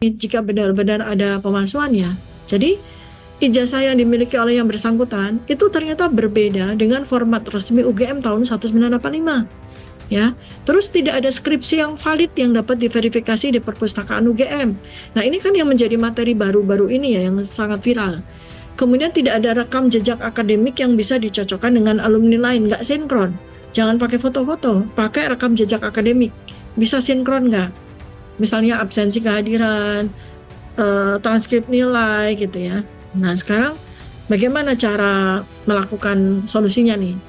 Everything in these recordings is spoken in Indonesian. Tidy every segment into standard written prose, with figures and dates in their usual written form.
jika benar-benar ada pemalsuannya. Jadi, ijazah yang dimiliki oleh yang bersangkutan itu ternyata berbeda dengan format resmi UGM tahun 1985. Ya, terus tidak ada skripsi yang valid yang dapat diverifikasi di perpustakaan UGM. Nah, ini kan yang menjadi materi baru-baru ini ya, yang sangat viral. Kemudian tidak ada rekam jejak akademik yang bisa dicocokkan dengan alumni lain, nggak sinkron. Jangan pakai foto-foto, pakai rekam jejak akademik. Bisa sinkron nggak? Misalnya absensi kehadiran, transkrip nilai gitu ya. Nah, sekarang bagaimana cara melakukan solusinya nih?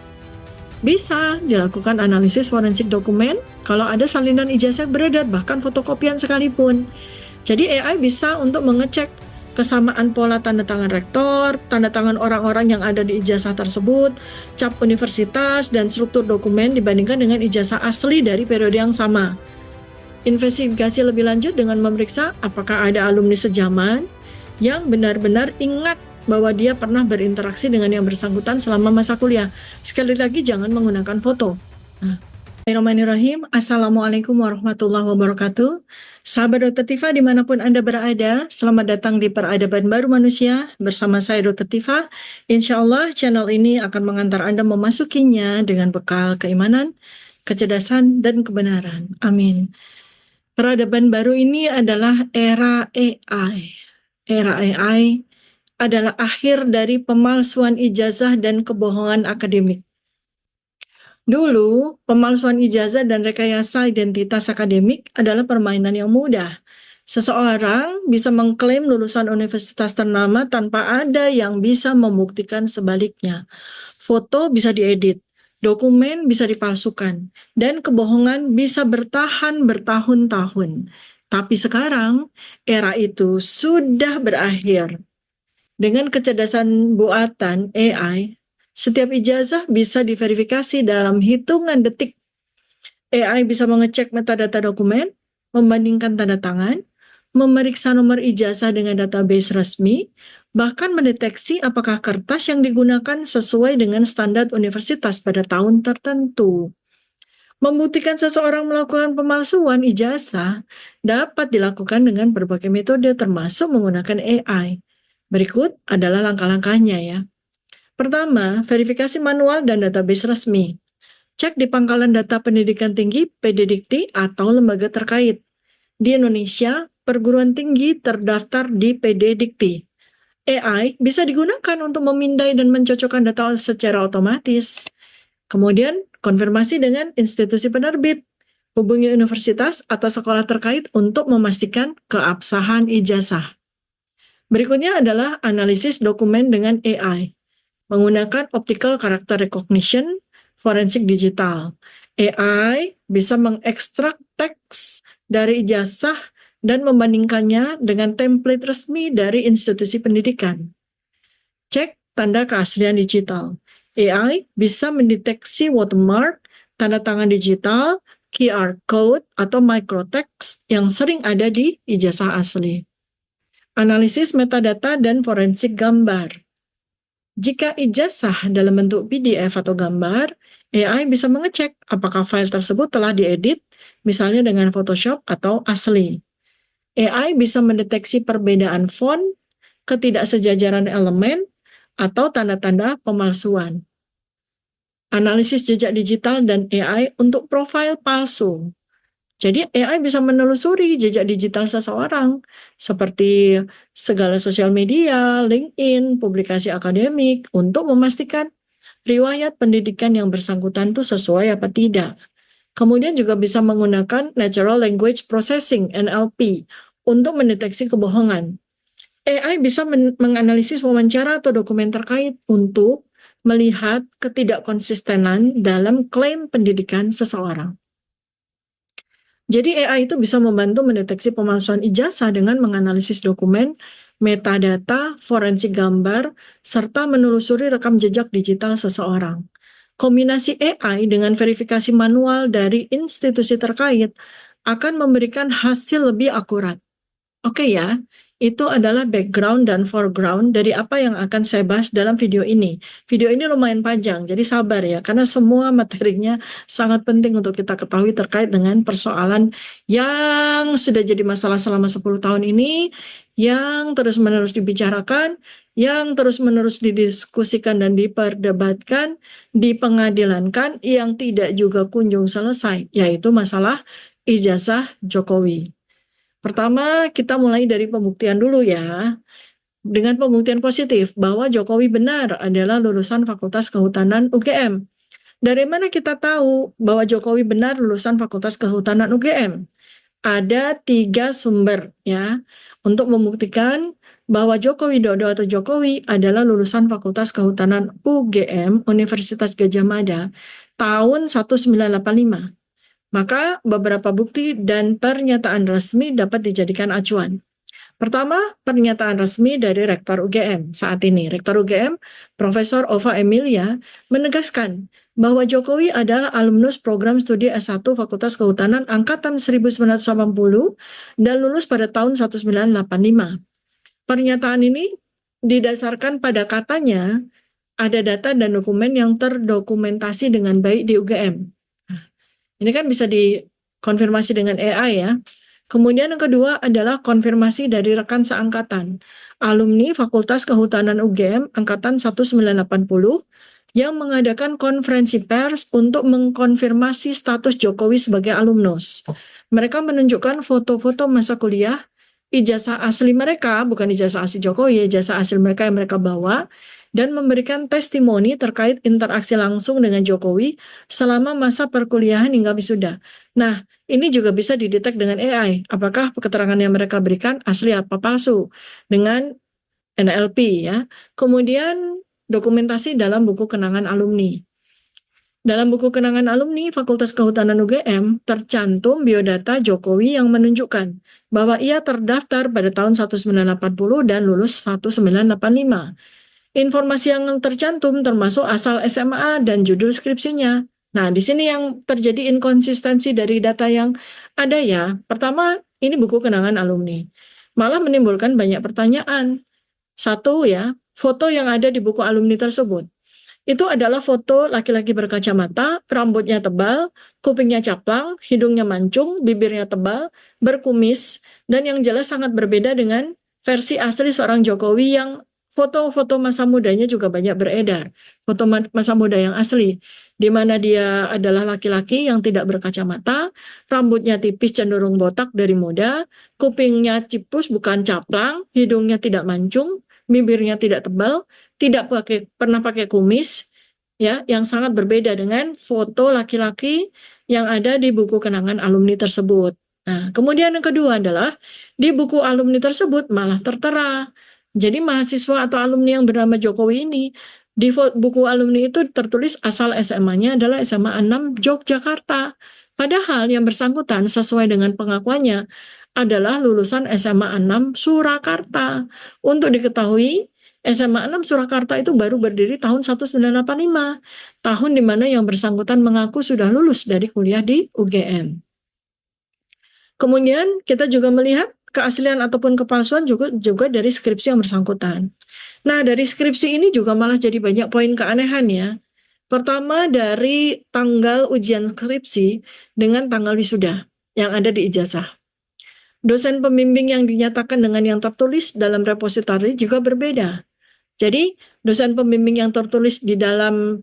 Bisa dilakukan analisis forensik dokumen kalau ada salinan ijazah beredar, bahkan fotokopian sekalipun. Jadi AI bisa untuk mengecek kesamaan pola tanda tangan rektor, tanda tangan orang-orang yang ada di ijazah tersebut, cap universitas, dan struktur dokumen dibandingkan dengan ijazah asli dari periode yang sama. Investigasi lebih lanjut dengan memeriksa apakah ada alumni sejaman yang benar-benar ingat bahwa dia pernah berinteraksi dengan yang bersangkutan selama masa kuliah. Sekali lagi, jangan menggunakan foto. Nah, Bismillahirrahmanirrahim. Assalamualaikum warahmatullahi wabarakatuh. Sahabat Dr. Tifa dimanapun Anda berada, selamat datang di Peradaban Baru Manusia bersama saya Dr. Tifa. Insya Allah channel ini akan mengantar Anda memasukinya dengan bekal keimanan, kecerdasan, dan kebenaran. Amin. Peradaban baru ini adalah era AI. Era AI adalah akhir dari pemalsuan ijazah dan kebohongan akademik. Dulu, pemalsuan ijazah dan rekayasa identitas akademik adalah permainan yang mudah. Seseorang bisa mengklaim lulusan universitas ternama tanpa ada yang bisa membuktikan sebaliknya. Foto bisa diedit, dokumen bisa dipalsukan, dan kebohongan bisa bertahan bertahun-tahun. Tapi sekarang, era itu sudah berakhir. Dengan kecerdasan buatan AI, setiap ijazah bisa diverifikasi dalam hitungan detik. AI bisa mengecek metadata dokumen, membandingkan tanda tangan, memeriksa nomor ijazah dengan database resmi, bahkan mendeteksi apakah kertas yang digunakan sesuai dengan standar universitas pada tahun tertentu. Membuktikan seseorang melakukan pemalsuan ijazah dapat dilakukan dengan berbagai metode termasuk menggunakan AI. Berikut adalah langkah-langkahnya ya. Pertama, verifikasi manual dan database resmi. Cek di pangkalan data pendidikan tinggi, PDDikti, atau lembaga terkait. Di Indonesia, perguruan tinggi terdaftar di PDDikti. AI bisa digunakan untuk memindai dan mencocokkan data secara otomatis. Kemudian, konfirmasi dengan institusi penerbit. Hubungi universitas atau sekolah terkait untuk memastikan keabsahan ijazah. Berikutnya adalah analisis dokumen dengan AI. Menggunakan optical character recognition, forensik digital. AI bisa mengekstrak teks dari ijazah dan membandingkannya dengan template resmi dari institusi pendidikan. Cek tanda keaslian digital. AI bisa mendeteksi watermark, tanda tangan digital, QR code, atau microtext yang sering ada di ijazah asli. Analisis metadata dan forensik gambar. Jika ijazah dalam bentuk PDF atau gambar, AI bisa mengecek apakah file tersebut telah diedit, misalnya dengan Photoshop atau asli. AI bisa mendeteksi perbedaan font, ketidaksejajaran elemen, atau tanda-tanda pemalsuan. Analisis jejak digital dan AI untuk profil palsu. Jadi AI bisa menelusuri jejak digital seseorang, seperti segala sosial media, LinkedIn, publikasi akademik, untuk memastikan riwayat pendidikan yang bersangkutan itu sesuai apa tidak. Kemudian juga bisa menggunakan Natural Language Processing, NLP, untuk mendeteksi kebohongan. AI bisa menganalisis wawancara atau dokumen terkait untuk melihat ketidakkonsistenan dalam klaim pendidikan seseorang. Jadi AI itu bisa membantu mendeteksi pemalsuan ijazah dengan menganalisis dokumen, metadata, forensik gambar, serta menelusuri rekam jejak digital seseorang. Kombinasi AI dengan verifikasi manual dari institusi terkait akan memberikan hasil lebih akurat. Oke ya, itu adalah background dan foreground dari apa yang akan saya bahas dalam video ini. Video ini lumayan panjang, jadi sabar ya, karena semua materinya sangat penting untuk kita ketahui terkait dengan persoalan yang sudah jadi masalah selama 10 tahun ini, yang terus-menerus dibicarakan, yang terus-menerus didiskusikan dan diperdebatkan, dipengadilankan, yang tidak juga kunjung selesai, yaitu masalah ijazah Jokowi. Pertama, kita mulai dari pembuktian dulu ya. Dengan pembuktian positif bahwa Jokowi benar adalah lulusan Fakultas Kehutanan UGM. Dari mana kita tahu bahwa Jokowi benar lulusan Fakultas Kehutanan UGM? Ada 3 sumber ya untuk membuktikan bahwa Joko Widodo atau Jokowi adalah lulusan Fakultas Kehutanan UGM Universitas Gadjah Mada tahun 1985. Maka beberapa bukti dan pernyataan resmi dapat dijadikan acuan. Pertama, pernyataan resmi dari Rektor UGM saat ini. Rektor UGM, Profesor Ova Emilia, menegaskan bahwa Jokowi adalah alumnus program studi S1 Fakultas Kehutanan Angkatan 1980 dan lulus pada tahun 1985. Pernyataan ini didasarkan pada katanya ada data dan dokumen yang terdokumentasi dengan baik di UGM. Ini kan bisa dikonfirmasi dengan AI ya. Kemudian yang kedua adalah konfirmasi dari rekan seangkatan, alumni Fakultas Kehutanan UGM Angkatan 1980 yang mengadakan konferensi pers untuk mengkonfirmasi status Jokowi sebagai alumnus. Mereka menunjukkan foto-foto masa kuliah, ijazah asli mereka, bukan ijazah asli Jokowi, ijazah asli mereka yang mereka bawa, dan memberikan testimoni terkait interaksi langsung dengan Jokowi selama masa perkuliahan hingga wisuda. Nah, ini juga bisa didetek dengan AI. Apakah keterangan yang mereka berikan asli apa palsu dengan NLP ya. Kemudian dokumentasi dalam buku kenangan alumni. Dalam buku kenangan alumni Fakultas Kehutanan UGM tercantum biodata Jokowi yang menunjukkan bahwa ia terdaftar pada tahun 1980 dan lulus 1985. Informasi yang tercantum termasuk asal SMA dan judul skripsinya. Nah, di sini yang terjadi inkonsistensi dari data yang ada ya. Pertama, ini buku kenangan alumni. Malah menimbulkan banyak pertanyaan. Satu ya, foto yang ada di buku alumni tersebut. Itu adalah foto laki-laki berkacamata, rambutnya tebal, kupingnya caplang, hidungnya mancung, bibirnya tebal, berkumis, dan yang jelas sangat berbeda dengan versi asli seorang Jokowi yang foto-foto masa mudanya juga banyak beredar. Foto masa muda yang asli, di mana dia adalah laki-laki yang tidak berkacamata, rambutnya tipis cenderung botak dari muda, kupingnya cipus bukan caplang, hidungnya tidak mancung, bibirnya tidak tebal, tidak pernah pakai kumis, ya, yang sangat berbeda dengan foto laki-laki yang ada di buku kenangan alumni tersebut. Nah, kemudian yang kedua adalah di buku alumni tersebut malah tertera. Jadi mahasiswa atau alumni yang bernama Jokowi ini di buku alumni itu tertulis asal SMA-nya adalah SMA 6 Yogyakarta. Padahal yang bersangkutan sesuai dengan pengakuannya adalah lulusan SMA 6 Surakarta. Untuk diketahui, SMA 6 Surakarta itu baru berdiri tahun 1985, tahun di mana yang bersangkutan mengaku sudah lulus dari kuliah di UGM. Kemudian kita juga melihat keaslian ataupun kepalsuan juga dari skripsi yang bersangkutan. Nah, dari skripsi ini juga malah jadi banyak poin keanehan ya. Pertama dari tanggal ujian skripsi dengan tanggal wisuda yang ada di ijazah. Dosen pembimbing yang dinyatakan dengan yang tertulis dalam repositori juga berbeda. Jadi, dosen pembimbing yang tertulis di dalam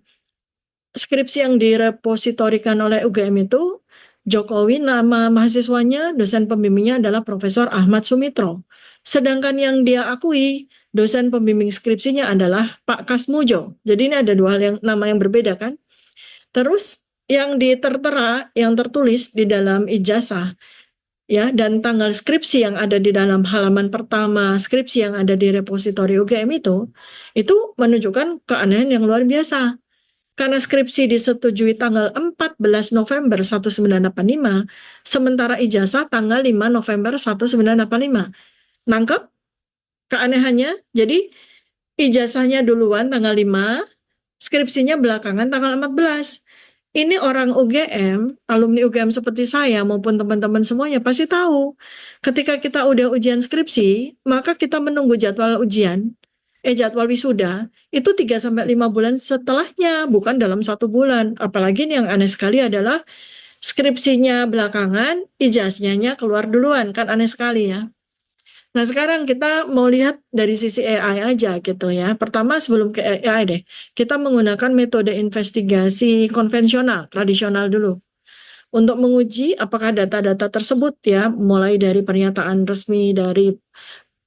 skripsi yang direpositorikan oleh UGM itu, Jokowi nama mahasiswanya, dosen pembimbingnya adalah Profesor Ahmad Sumitro. Sedangkan yang dia akui, dosen pembimbing skripsinya adalah Pak Kasmujo. Jadi ini ada dua hal yang nama yang berbeda kan. Terus yang tertera, yang tertulis di dalam ijazah, ya, dan tanggal skripsi yang ada di dalam halaman pertama skripsi yang ada di repositori UGM itu menunjukkan keanehan yang luar biasa. Karena skripsi disetujui tanggal 14 November 1985, sementara ijazah tanggal 5 November 1985. Nangkep keanehannya? Jadi ijazahnya duluan tanggal 5, skripsinya belakangan tanggal 14. Ini orang UGM, alumni UGM seperti saya maupun teman-teman semuanya pasti tahu. Ketika kita udah ujian skripsi, maka kita menunggu jadwal ujian, jadwal wisuda, itu 3 sampai 5 bulan setelahnya, bukan dalam 1 bulan. Apalagi yang aneh sekali adalah skripsinya belakangan, ijazahnya keluar duluan, kan aneh sekali ya. Nah, sekarang kita mau lihat dari sisi AI aja gitu ya. Pertama, sebelum ke AI deh, kita menggunakan metode investigasi konvensional, tradisional dulu. Untuk menguji apakah data-data tersebut ya, mulai dari pernyataan resmi dari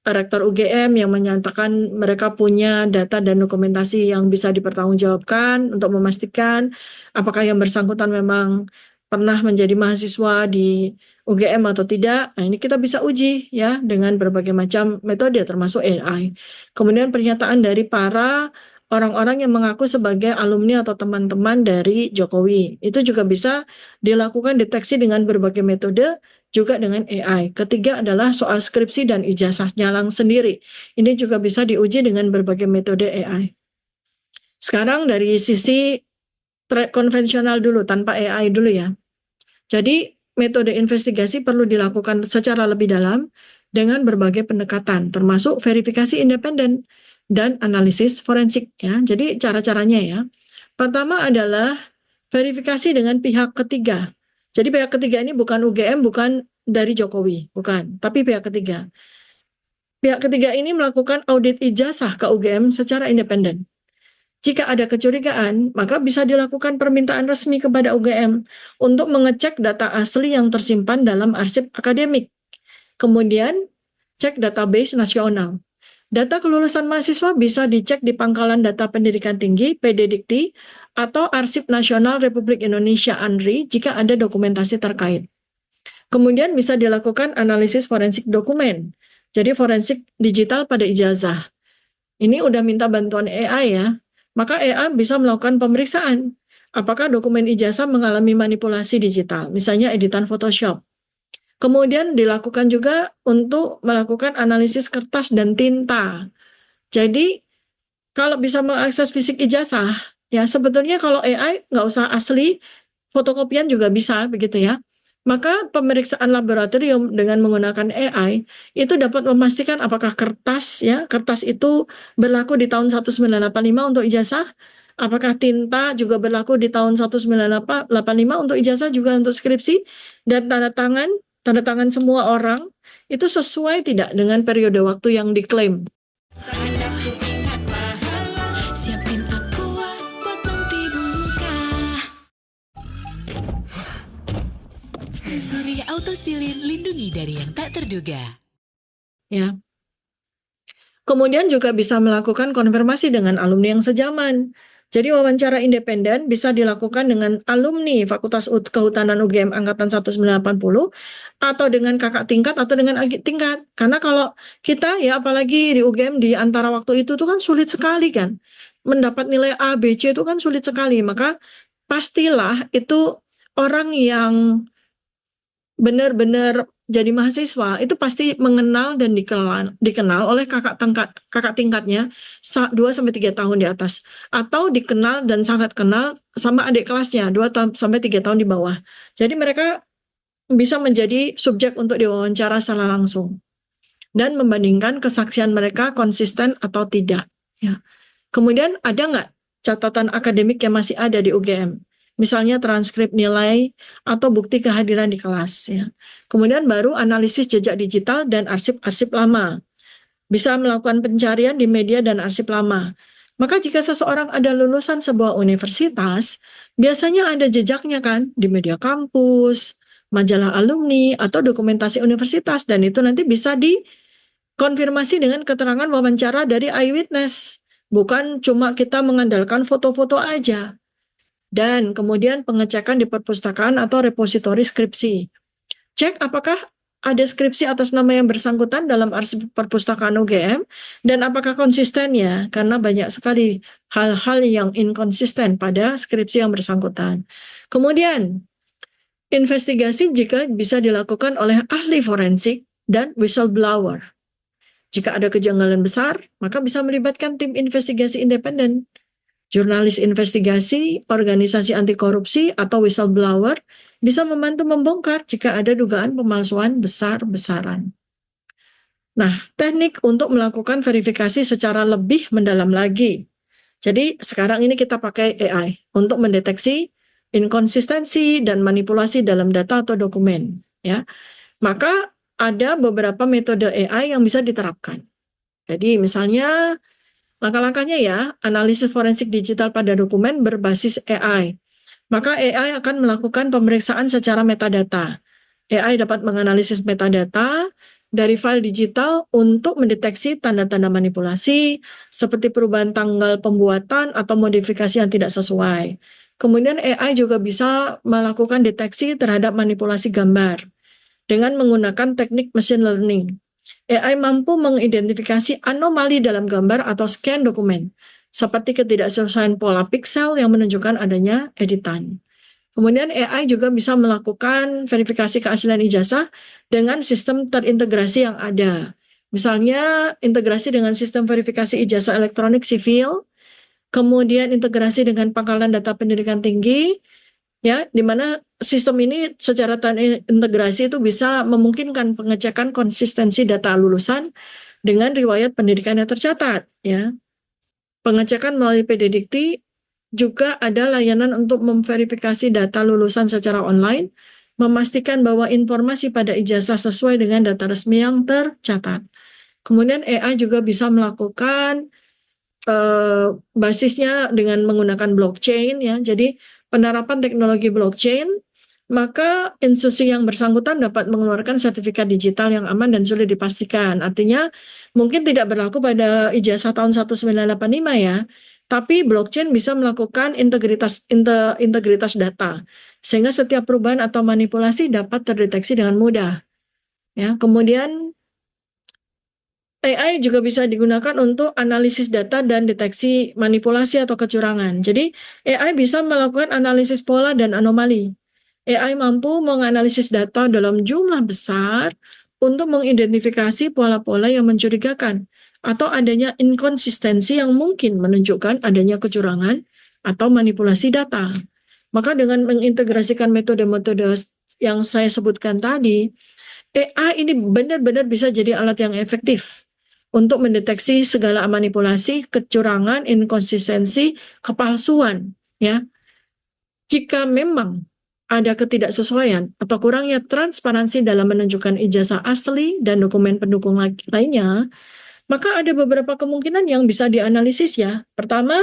Rektor UGM yang menyatakan mereka punya data dan dokumentasi yang bisa dipertanggungjawabkan untuk memastikan apakah yang bersangkutan memang pernah menjadi mahasiswa di UGM atau tidak. Nah, ini kita bisa uji ya dengan berbagai macam metode termasuk AI. Kemudian pernyataan dari para orang-orang yang mengaku sebagai alumni atau teman-teman dari Jokowi. Itu juga bisa dilakukan deteksi dengan berbagai metode juga dengan AI. Ketiga adalah soal skripsi dan ijazah nyalang sendiri. Ini juga bisa diuji dengan berbagai metode AI. Sekarang dari sisi konvensional dulu, tanpa AI dulu ya. Jadi metode investigasi perlu dilakukan secara lebih dalam dengan berbagai pendekatan, termasuk verifikasi independen dan analisis forensik ya. Jadi cara-caranya ya. Pertama adalah verifikasi dengan pihak ketiga. Jadi pihak ketiga ini bukan UGM, bukan dari Jokowi, bukan, tapi pihak ketiga. Pihak ketiga ini melakukan audit ijazah ke UGM secara independen. Jika ada kecurigaan, maka bisa dilakukan permintaan resmi kepada UGM untuk mengecek data asli yang tersimpan dalam arsip akademik. Kemudian, cek database nasional. Data kelulusan mahasiswa bisa dicek di Pangkalan Data Pendidikan Tinggi, PDDikti, atau Arsip Nasional Republik Indonesia (ANRI) jika ada dokumentasi terkait. Kemudian bisa dilakukan analisis forensik dokumen. Jadi forensik digital pada ijazah. Ini udah minta bantuan AI ya. Maka AI bisa melakukan pemeriksaan. Apakah dokumen ijazah mengalami manipulasi digital, misalnya editan Photoshop. Kemudian dilakukan juga untuk melakukan analisis kertas dan tinta. Jadi kalau bisa mengakses fisik ijazah, ya sebetulnya kalau AI nggak usah asli, fotokopian juga bisa begitu ya. Maka pemeriksaan laboratorium dengan menggunakan AI itu dapat memastikan apakah kertas ya, kertas itu berlaku di tahun 1985 untuk ijazah, apakah tinta juga berlaku di tahun 1985 untuk ijazah juga untuk skripsi, dan tanda tangan semua orang itu sesuai tidak dengan periode waktu yang diklaim. Siapin Aqua buat nanti buka. Surya Auto Silin, lindungi dari yang tak terduga. Ya. Kemudian juga bisa melakukan konfirmasi dengan alumni yang sejaman. Jadi wawancara independen bisa dilakukan dengan alumni Fakultas Kehutanan UGM Angkatan 1980 atau dengan kakak tingkat atau dengan adik tingkat. Karena kalau kita ya apalagi di UGM di antara waktu itu tuh kan sulit sekali kan. Mendapat nilai A, B, C itu kan sulit sekali. Maka pastilah itu orang yang benar-benar jadi mahasiswa itu pasti mengenal dan dikenal oleh kakak tingkatnya 2 sampai 3 tahun di atas, atau dikenal dan sangat kenal sama adik kelasnya 2 sampai 3 tahun di bawah. Jadi mereka bisa menjadi subjek untuk diwawancara secara langsung dan membandingkan kesaksian mereka konsisten atau tidak ya. Kemudian ada nggak catatan akademik yang masih ada di UGM? Misalnya transkrip nilai atau bukti kehadiran di kelas. Ya. Kemudian baru analisis jejak digital dan arsip-arsip lama. Bisa melakukan pencarian di media dan arsip lama. Maka jika seseorang ada lulusan sebuah universitas, biasanya ada jejaknya kan di media kampus, majalah alumni, atau dokumentasi universitas. Dan itu nanti bisa dikonfirmasi dengan keterangan wawancara dari eyewitness. Bukan cuma kita mengandalkan foto-foto aja. Dan kemudian pengecekan di perpustakaan atau repositori skripsi. Cek apakah ada skripsi atas nama yang bersangkutan dalam arsip perpustakaan UGM dan apakah konsisten ya, karena banyak sekali hal-hal yang inkonsisten pada skripsi yang bersangkutan. Kemudian, investigasi jika bisa dilakukan oleh ahli forensik dan whistleblower. Jika ada kejanggalan besar, maka bisa melibatkan tim investigasi independen Jurnalis investigasi, organisasi anti korupsi, atau whistleblower bisa membantu membongkar jika ada dugaan pemalsuan besar-besaran. Nah, teknik untuk melakukan verifikasi secara lebih mendalam lagi. Jadi sekarang ini kita pakai AI untuk mendeteksi inkonsistensi dan manipulasi dalam data atau dokumen, ya. Maka ada beberapa metode AI yang bisa diterapkan. Jadi misalnya langkah-langkahnya ya, analisis forensik digital pada dokumen berbasis AI. Maka AI akan melakukan pemeriksaan secara metadata. AI dapat menganalisis metadata dari file digital untuk mendeteksi tanda-tanda manipulasi, seperti perubahan tanggal pembuatan atau modifikasi yang tidak sesuai. Kemudian AI juga bisa melakukan deteksi terhadap manipulasi gambar dengan menggunakan teknik machine learning. AI mampu mengidentifikasi anomali dalam gambar atau scan dokumen, seperti ketidaksesuaian pola piksel yang menunjukkan adanya editan. Kemudian AI juga bisa melakukan verifikasi keaslian ijazah dengan sistem terintegrasi yang ada. Misalnya integrasi dengan sistem verifikasi ijazah elektronik sivil, kemudian integrasi dengan pangkalan data pendidikan tinggi, ya, di mana sistem ini secara terintegrasi itu bisa memungkinkan pengecekan konsistensi data lulusan dengan riwayat pendidikan yang tercatat, ya. Pengecekan melalui PDDikti juga ada layanan untuk memverifikasi data lulusan secara online, memastikan bahwa informasi pada ijazah sesuai dengan data resmi yang tercatat. Kemudian AI juga bisa melakukan basisnya dengan menggunakan blockchain, ya. Jadi penerapan teknologi blockchain, maka institusi yang bersangkutan dapat mengeluarkan sertifikat digital yang aman dan sulit dipastikan. Artinya mungkin tidak berlaku pada ijazah tahun 1985 ya, tapi blockchain bisa melakukan integritas data sehingga setiap perubahan atau manipulasi dapat terdeteksi dengan mudah. Ya, kemudian AI juga bisa digunakan untuk analisis data dan deteksi manipulasi atau kecurangan. Jadi, AI bisa melakukan analisis pola dan anomali. AI mampu menganalisis data dalam jumlah besar untuk mengidentifikasi pola-pola yang mencurigakan atau adanya inkonsistensi yang mungkin menunjukkan adanya kecurangan atau manipulasi data. Maka dengan mengintegrasikan metode-metode yang saya sebutkan tadi, AI ini benar-benar bisa jadi alat yang efektif untuk mendeteksi segala manipulasi, kecurangan, inkonsistensi, kepalsuan, ya. Jika memang ada ketidaksesuaian atau kurangnya transparansi dalam menunjukkan ijazah asli dan dokumen pendukung lainnya, maka ada beberapa kemungkinan yang bisa dianalisis ya. Pertama,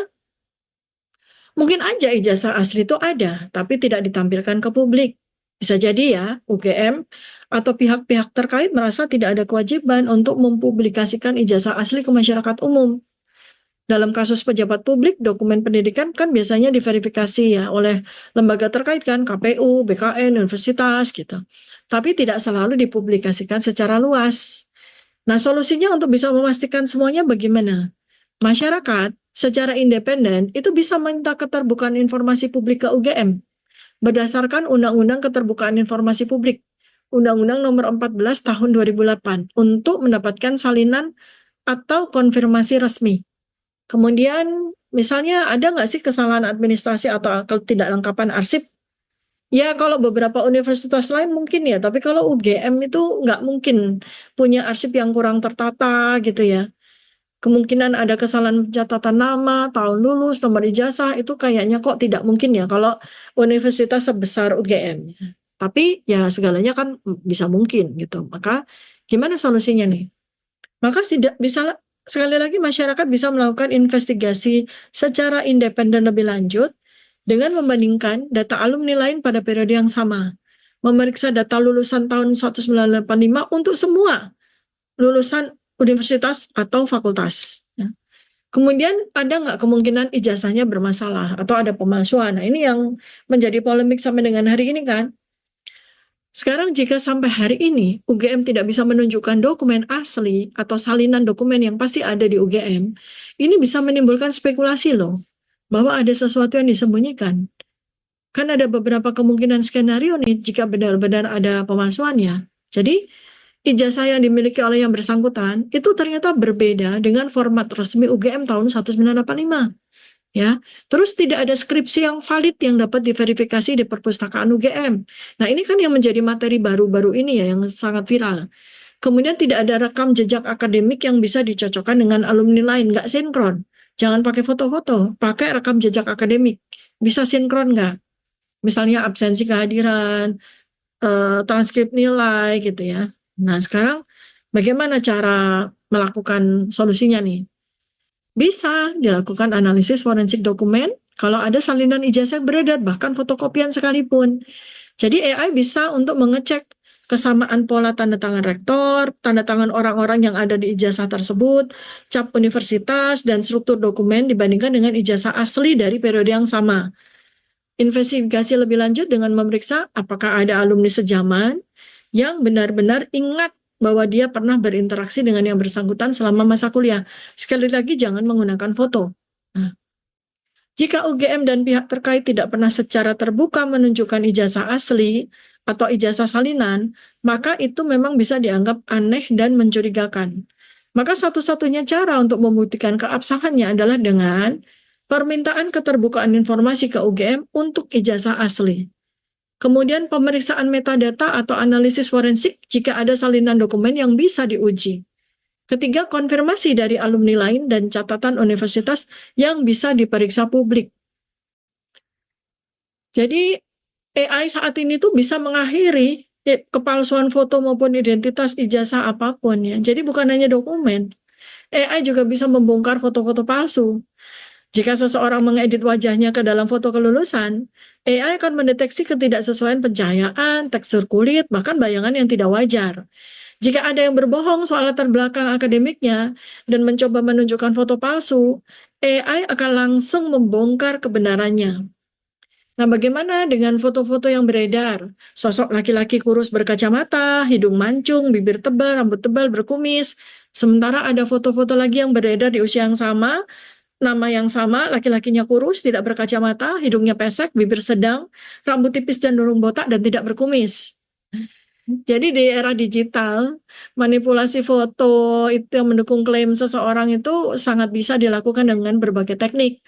mungkin aja ijazah asli itu ada, tapi tidak ditampilkan ke publik. Bisa jadi ya, UGM atau pihak-pihak terkait merasa tidak ada kewajiban untuk mempublikasikan ijazah asli ke masyarakat umum. Dalam kasus pejabat publik, dokumen pendidikan kan biasanya diverifikasi ya oleh lembaga terkait kan, KPU, BKN, universitas gitu. Tapi tidak selalu dipublikasikan secara luas. Nah, solusinya untuk bisa memastikan semuanya bagaimana? Masyarakat secara independen itu bisa minta keterbukaan informasi publik ke UGM berdasarkan Undang-Undang Keterbukaan Informasi Publik, Undang-Undang Nomor 14 Tahun 2008, untuk mendapatkan salinan atau konfirmasi resmi. Kemudian misalnya ada nggak sih kesalahan administrasi atau ketidaklengkapan arsip? Ya kalau beberapa universitas lain mungkin ya, tapi kalau UGM itu nggak mungkin punya arsip yang kurang tertata gitu ya. Kemungkinan ada kesalahan pencatatan nama, tahun lulus, nomor ijazah, itu kayaknya kok tidak mungkin ya kalau universitas sebesar UGM. Tapi ya segalanya kan bisa mungkin gitu. Maka gimana solusinya nih? Maka bisa sekali lagi masyarakat bisa melakukan investigasi secara independen lebih lanjut dengan membandingkan data alumni lain pada periode yang sama. Memeriksa data lulusan tahun 1985 untuk semua lulusan universitas atau fakultas. Ya. Kemudian ada nggak kemungkinan ijazahnya bermasalah atau ada pemalsuan? Nah ini yang menjadi polemik sampai dengan hari ini kan. Sekarang jika sampai hari ini UGM tidak bisa menunjukkan dokumen asli atau salinan dokumen yang pasti ada di UGM, ini bisa menimbulkan spekulasi loh, bahwa ada sesuatu yang disembunyikan. Kan ada beberapa kemungkinan skenario nih jika benar-benar ada pemalsuannya. Jadi ijazah yang dimiliki oleh yang bersangkutan itu ternyata berbeda dengan format resmi UGM tahun 1985. ya. Terus tidak ada skripsi yang valid yang dapat diverifikasi di perpustakaan UGM. Nah, ini kan yang menjadi materi baru-baru ini ya yang sangat viral. Kemudian tidak ada rekam jejak akademik yang bisa dicocokkan dengan alumni lain, nggak sinkron. Jangan pakai foto-foto, pakai rekam jejak akademik. Bisa sinkron nggak? Misalnya absensi kehadiran, transkrip nilai gitu ya. Nah, sekarang bagaimana cara melakukan solusinya nih? Bisa dilakukan analisis forensik dokumen kalau ada salinan ijazah beredar, bahkan fotokopian sekalipun. Jadi AI bisa untuk mengecek kesamaan pola tanda tangan rektor, tanda tangan orang-orang yang ada di ijazah tersebut, cap universitas, dan struktur dokumen dibandingkan dengan ijazah asli dari periode yang sama. Investigasi lebih lanjut dengan memeriksa apakah ada alumni sejaman yang benar-benar ingat bahwa dia pernah berinteraksi dengan yang bersangkutan selama masa kuliah. Sekali lagi, jangan menggunakan foto. Nah, jika UGM dan pihak terkait tidak pernah secara terbuka menunjukkan ijazah asli atau ijazah salinan, maka itu memang bisa dianggap aneh dan mencurigakan. Maka satu-satunya cara untuk membuktikan keabsahannya adalah dengan permintaan keterbukaan informasi ke UGM untuk ijazah asli. Kemudian pemeriksaan metadata atau analisis forensik jika ada salinan dokumen yang bisa diuji. Ketiga, konfirmasi dari alumni lain dan catatan universitas yang bisa diperiksa publik. Jadi AI saat ini tuh bisa mengakhiri kepalsuan foto maupun identitas ijazah apapun ya. Jadi bukan hanya dokumen, AI juga bisa membongkar foto-foto palsu. Jika seseorang mengedit wajahnya ke dalam foto kelulusan, AI akan mendeteksi ketidaksesuaian pencahayaan, tekstur kulit, bahkan bayangan yang tidak wajar. Jika ada yang berbohong soal latar belakang akademiknya dan mencoba menunjukkan foto palsu, AI akan langsung membongkar kebenarannya. Nah, bagaimana dengan foto-foto yang beredar? Sosok laki-laki kurus berkacamata, hidung mancung, bibir tebal, rambut tebal, berkumis. Sementara ada foto-foto lagi yang beredar di usia yang sama, nama yang sama, laki-lakinya kurus, tidak berkacamata, hidungnya pesek, bibir sedang, rambut tipis cenderung botak, dan tidak berkumis. Jadi di era digital, manipulasi foto itu yang mendukung klaim seseorang itu sangat bisa dilakukan dengan berbagai teknik.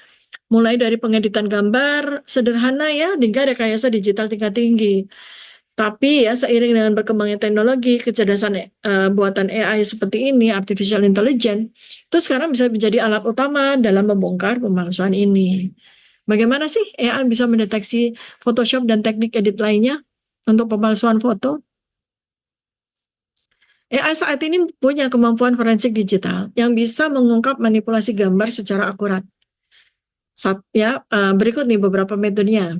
Mulai dari pengeditan gambar sederhana ya, hingga rekayasa digital tingkat tinggi. Tapi ya seiring dengan berkembangnya teknologi, kecerdasan buatan AI seperti ini, artificial intelligence, itu sekarang bisa menjadi alat utama dalam membongkar pemalsuan ini. Bagaimana sih AI bisa mendeteksi Photoshop dan teknik edit lainnya untuk pemalsuan foto? AI saat ini punya kemampuan forensik digital yang bisa mengungkap manipulasi gambar secara akurat. Berikut nih beberapa metodenya.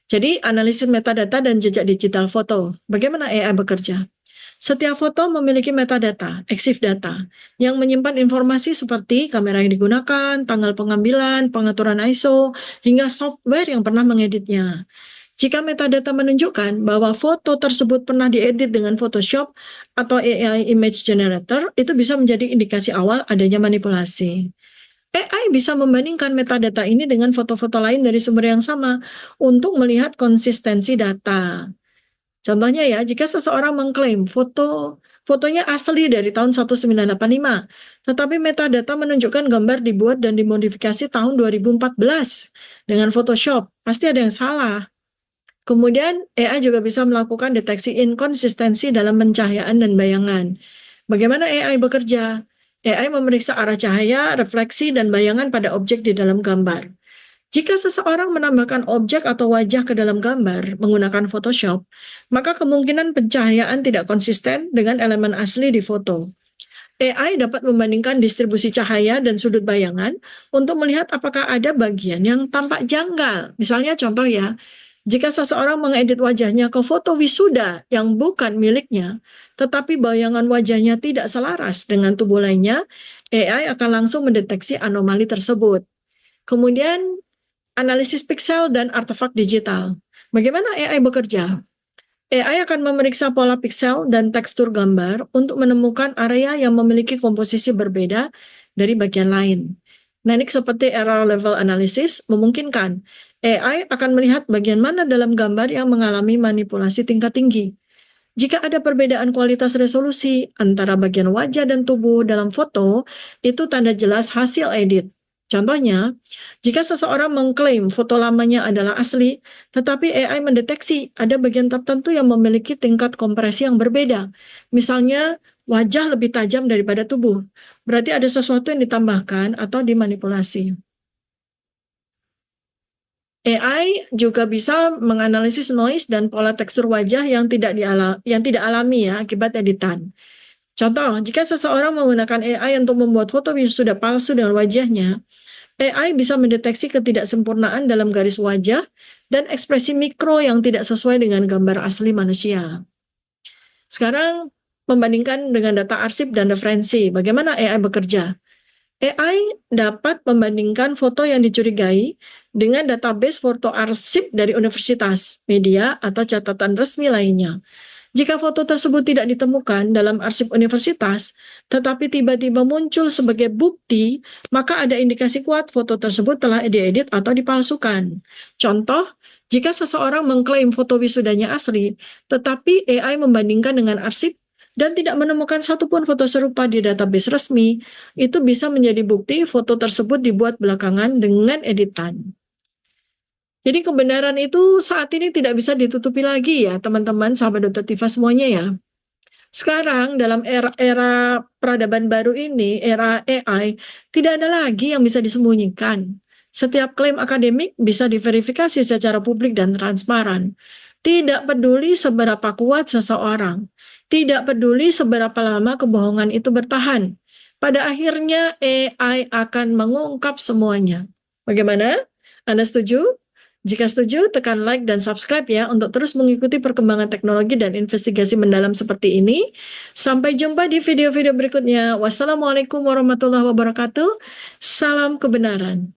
Jadi, analisis metadata dan jejak digital foto. Bagaimana AI bekerja? Setiap foto memiliki metadata, EXIF data, yang menyimpan informasi seperti kamera yang digunakan, tanggal pengambilan, pengaturan ISO, hingga software yang pernah mengeditnya. Jika metadata menunjukkan bahwa foto tersebut pernah diedit dengan Photoshop atau AI image generator, itu bisa menjadi indikasi awal adanya manipulasi. AI bisa membandingkan metadata ini dengan foto-foto lain dari sumber yang sama untuk melihat konsistensi data. Contohnya ya, jika seseorang mengklaim fotonya asli dari tahun 1985, tetapi metadata menunjukkan gambar dibuat dan dimodifikasi tahun 2014 dengan Photoshop, pasti ada yang salah. Kemudian AI juga bisa melakukan deteksi inkonsistensi dalam pencahayaan dan bayangan. Bagaimana AI bekerja? AI memeriksa arah cahaya, refleksi, dan bayangan pada objek di dalam gambar. Jika seseorang menambahkan objek atau wajah ke dalam gambar menggunakan Photoshop, maka kemungkinan pencahayaan tidak konsisten dengan elemen asli di foto. AI dapat membandingkan distribusi cahaya dan sudut bayangan untuk melihat apakah ada bagian yang tampak janggal. Misalnya contoh ya, jika seseorang mengedit wajahnya ke foto wisuda yang bukan miliknya, tetapi bayangan wajahnya tidak selaras dengan tubuh lainnya, AI akan langsung mendeteksi anomali tersebut. Kemudian, analisis piksel dan artefak digital. Bagaimana AI bekerja? AI akan memeriksa pola piksel dan tekstur gambar untuk menemukan area yang memiliki komposisi berbeda dari bagian lain. Teknik seperti error level analysis memungkinkan AI akan melihat bagian mana dalam gambar yang mengalami manipulasi tingkat tinggi. Jika ada perbedaan kualitas resolusi antara bagian wajah dan tubuh dalam foto, itu tanda jelas hasil edit. Contohnya, jika seseorang mengklaim foto lamanya adalah asli, tetapi AI mendeteksi ada bagian tertentu yang memiliki tingkat kompresi yang berbeda. Misalnya, wajah lebih tajam daripada tubuh. Berarti ada sesuatu yang ditambahkan atau dimanipulasi. AI juga bisa menganalisis noise dan pola tekstur wajah yang tidak alami ya akibat editan. Contoh, jika seseorang menggunakan AI untuk membuat foto wisuda palsu dengan wajahnya, AI bisa mendeteksi ketidaksempurnaan dalam garis wajah dan ekspresi mikro yang tidak sesuai dengan gambar asli manusia. Sekarang, membandingkan dengan data arsip dan referensi, bagaimana AI bekerja? AI dapat membandingkan foto yang dicurigai dengan database foto arsip dari universitas, media, atau catatan resmi lainnya. Jika foto tersebut tidak ditemukan dalam arsip universitas, tetapi tiba-tiba muncul sebagai bukti, maka ada indikasi kuat foto tersebut telah diedit atau dipalsukan. Contoh, jika seseorang mengklaim foto wisudanya asli, tetapi AI membandingkan dengan arsip dan tidak menemukan satupun foto serupa di database resmi, itu bisa menjadi bukti foto tersebut dibuat belakangan dengan editan. Jadi kebenaran itu saat ini tidak bisa ditutupi lagi ya, teman-teman, sahabat Dr. Tifa semuanya ya. Sekarang dalam era peradaban baru ini, era AI, tidak ada lagi yang bisa disembunyikan. Setiap klaim akademik bisa diverifikasi secara publik dan transparan. Tidak peduli seberapa kuat seseorang, tidak peduli seberapa lama kebohongan itu bertahan. Pada akhirnya AI akan mengungkap semuanya. Bagaimana? Anda setuju? Jika setuju, tekan like dan subscribe ya untuk terus mengikuti perkembangan teknologi dan investigasi mendalam seperti ini. Sampai jumpa di video-video berikutnya. Wassalamualaikum warahmatullahi wabarakatuh. Salam kebenaran.